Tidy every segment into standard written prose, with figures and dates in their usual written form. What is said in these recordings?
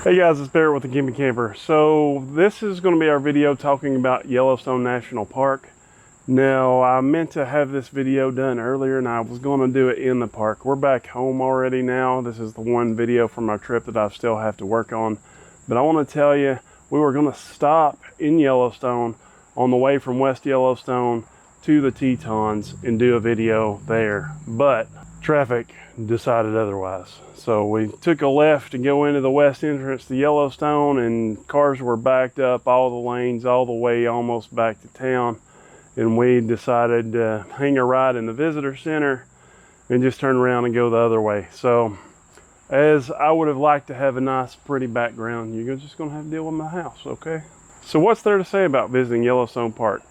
Hey guys, it's Barrett with the Gimme Camper. So this is going to be our video talking about Yellowstone National Park. Now, I meant to have this video done earlier and I was going to do it in the park. We're back home already now. This is the one video from our trip that I still have to work on. But I want to tell you, we were going to stop in Yellowstone on the way from West Yellowstone to the Tetons and do a video there. But traffic decided otherwise. So we took a left to go into the west entrance to Yellowstone, and cars were backed up all the lanes all the way almost back to town. And we decided to hang a ride in the visitor center and just turn around and go the other way. So as I would have liked to have a nice pretty background, you're just going to have to deal with my house, okay? So what's there to say about visiting Yellowstone Park?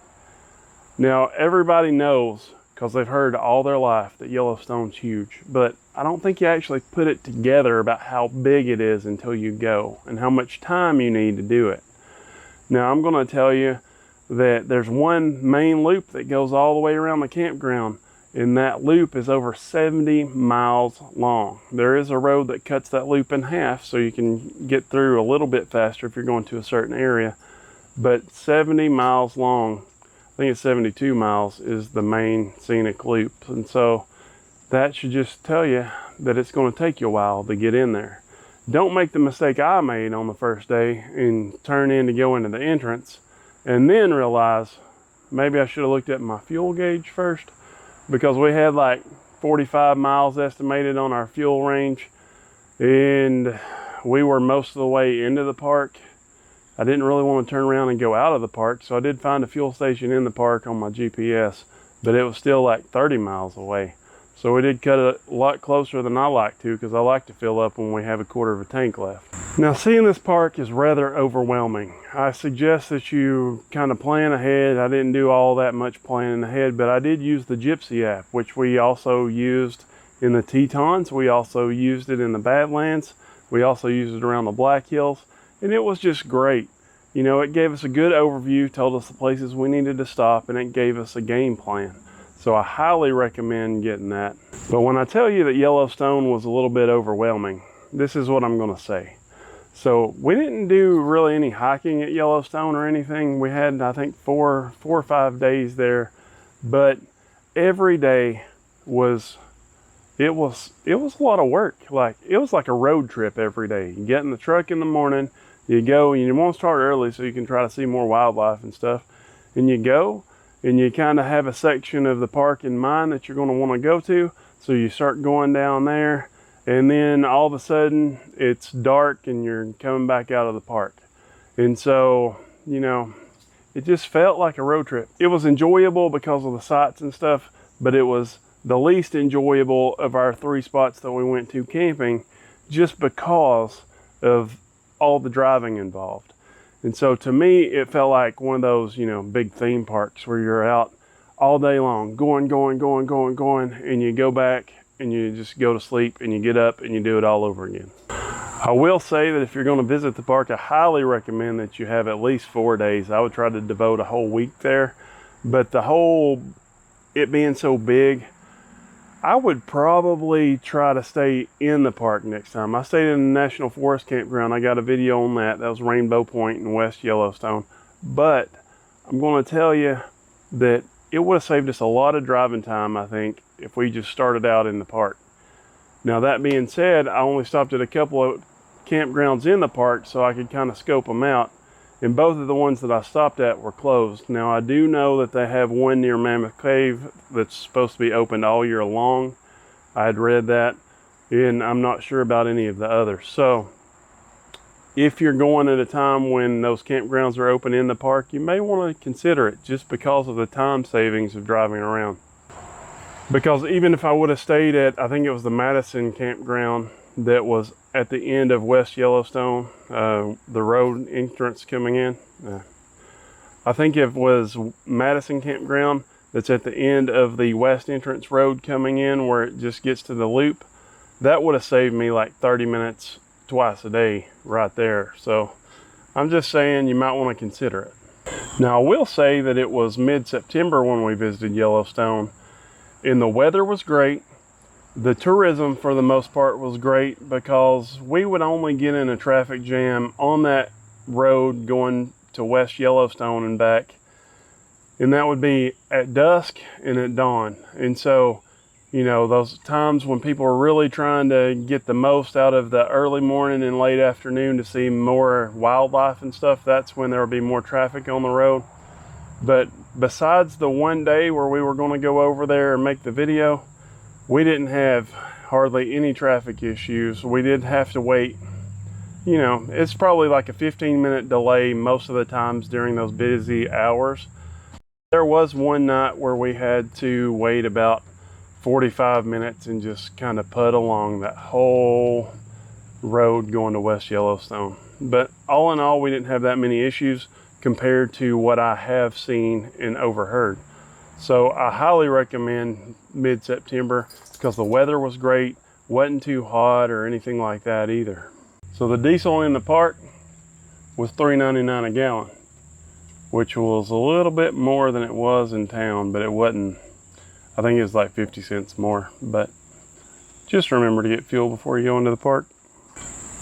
Now, everybody knows, because they've heard all their life, that Yellowstone's huge, but I don't think you actually put it together about how big it is until you go and how much time you need to do it. Now, I'm going to tell you that there's one main loop that goes all the way around the campground, and that loop is over 70 miles long. There is a road that cuts that loop in half so you can get through a little bit faster if you're going to a certain area, but 70 miles long, I think it's 72 miles, is the main scenic loop. And so that should just tell you that it's going to take you a while to get in there. Don't make the mistake I made on the first day and turn in to go into the entrance and then realize maybe I should have looked at my fuel gauge first, because we had like 45 miles estimated on our fuel range and we were most of the way into the park. I didn't really want to turn around and go out of the park, so I did find a fuel station in the park on my GPS, but it was still like 30 miles away. So we did cut it a lot closer than I like to, because I like to fill up when we have a quarter of a tank left. Now, seeing this park is rather overwhelming. I suggest that you kind of plan ahead. I didn't do all that much planning ahead, but I did use the Gypsy app, which we also used in the Tetons. We also used it in the Badlands. We also used it around the Black Hills. And it was just great. You know, it gave us a good overview, told us the places we needed to stop, and it gave us a game plan. So I highly recommend getting that. But when I tell you that Yellowstone was a little bit overwhelming, this is what I'm going to say. So we didn't do really any hiking at Yellowstone or anything. We had, I think, four or 5 days there, but every day was a lot of work. Like, it was like a road trip every day. You get in the truck in the morning, you go, and you want to start early so you can try to see more wildlife and stuff. And you go, and you kind of have a section of the park in mind that you're going to want to go to. So you start going down there, and then all of a sudden it's dark and you're coming back out of the park. And so, you know, it just felt like a road trip. It was enjoyable because of the sights and stuff, but it was the least enjoyable of our 3 spots that we went to camping, just because of all the driving involved. And so to me, it felt like one of those, you know, big theme parks where you're out all day long, going, and you go back and you just go to sleep and you get up and you do it all over again. I will say that if you're going to visit the park, I highly recommend that you have at least 4 days. I would try to devote a whole week there, but it being so big, I would probably try to stay in the park next time. I stayed in the National Forest Campground. I got a video on that. That was Rainbow Point in West Yellowstone. But I'm going to tell you that it would have saved us a lot of driving time, I think, if we just started out in the park. Now, that being said, I only stopped at a couple of campgrounds in the park so I could kind of scope them out. And both of the ones that I stopped at were closed. Now, I do know that they have one near Mammoth Cave that's supposed to be opened all year long. I had read that, and I'm not sure about any of the others. So if you're going at a time when those campgrounds are open in the park, you may want to consider it, just because of the time savings of driving around. Because even if I would have stayed at, I think it was the Madison Campground that was at the end of West Yellowstone, the road entrance coming in. I think it was Madison Campground that's at the end of the west entrance road coming in, where it just gets to the loop. That would have saved me like 30 minutes twice a day right there. So I'm just saying you might want to consider it. Now, I will say that it was mid-September when we visited Yellowstone, and the weather was great. The tourism for the most part was great because we would only get in a traffic jam on that road going to West Yellowstone and back, and that would be at dusk and at dawn. And so, you know, those times when people are really trying to get the most out of the early morning and late afternoon to see more wildlife and stuff, that's when there would be more traffic on the road. But besides the one day where we were going to go over there and make the video, we didn't have hardly any traffic issues. We did have to wait, you know, it's probably like a 15-minute delay most of the times during those busy hours. There was one night where we had to wait about 45 minutes and just kind of put along that whole road going to West Yellowstone. But all in all, we didn't have that many issues compared to what I have seen and overheard. So I highly recommend mid-September because the weather was great, wasn't too hot or anything like that either. So the diesel in the park was $3.99 a gallon, which was a little bit more than it was in town, but it wasn't. I think it was like 50 cents more, but just remember to get fuel before you go into the park.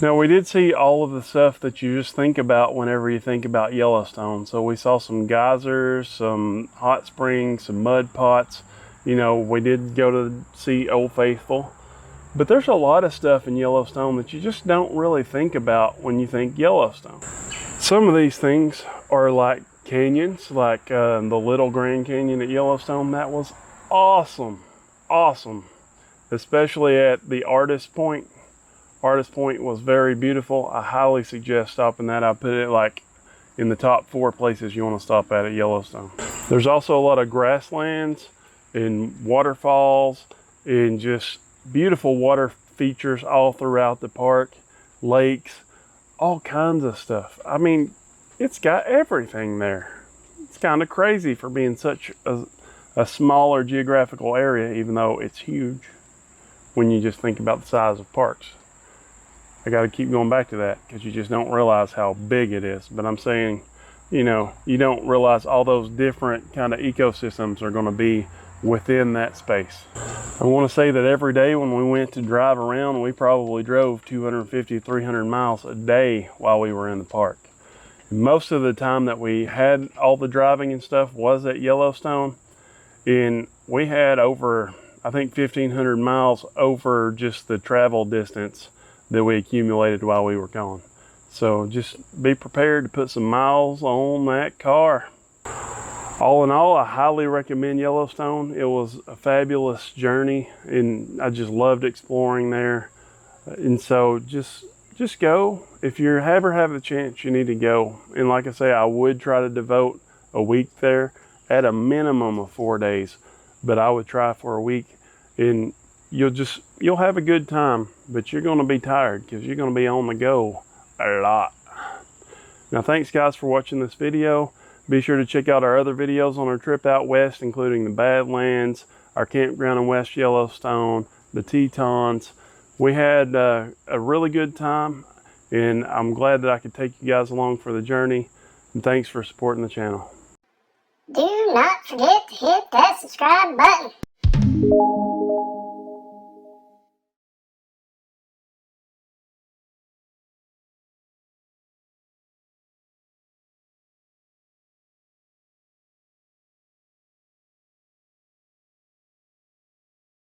Now, we did see all of the stuff that you just think about whenever you think about Yellowstone. So we saw some geysers, some hot springs, some mud pots. You know, we did go to see Old Faithful, but there's a lot of stuff in Yellowstone that you just don't really think about when you think Yellowstone. Some of these things are like canyons, like the Little Grand Canyon at Yellowstone. That was awesome, especially at the Artist Point. Artist Point was very beautiful. I highly suggest stopping that. I put it like in the top 4 places you want to stop at Yellowstone. There's also a lot of grasslands and waterfalls and just beautiful water features all throughout the park, lakes, all kinds of stuff. I mean, it's got everything there. It's kind of crazy for being such a smaller geographical area, even though it's huge when you just think about the size of parks. I got to keep going back to that because you just don't realize how big it is. But I'm saying, you know, you don't realize all those different kind of ecosystems are going to be within that space. I want to say that every day when we went to drive around, we probably drove 250, 300 miles a day while we were in the park. And most of the time that we had all the driving and stuff was at Yellowstone. And we had over, I think, 1,500 miles over just the travel distance that we accumulated while we were gone. So just be prepared to put some miles on that car. All in all, I highly recommend Yellowstone. It was a fabulous journey and I just loved exploring there. And so just go. If you ever have the chance, you need to go. And like I say, I would try to devote a week there at a minimum of 4 days, but I would try for a week, and you'll have a good time, but you're going to be tired because you're going to be on the go a lot. Now, thanks guys for watching this video. Be sure to check out our other videos on our trip out west, including the Badlands, our campground in West Yellowstone, the Tetons. We had a really good time, and I'm glad that I could take you guys along for the journey, and thanks for supporting the channel. Do not forget to hit that subscribe button.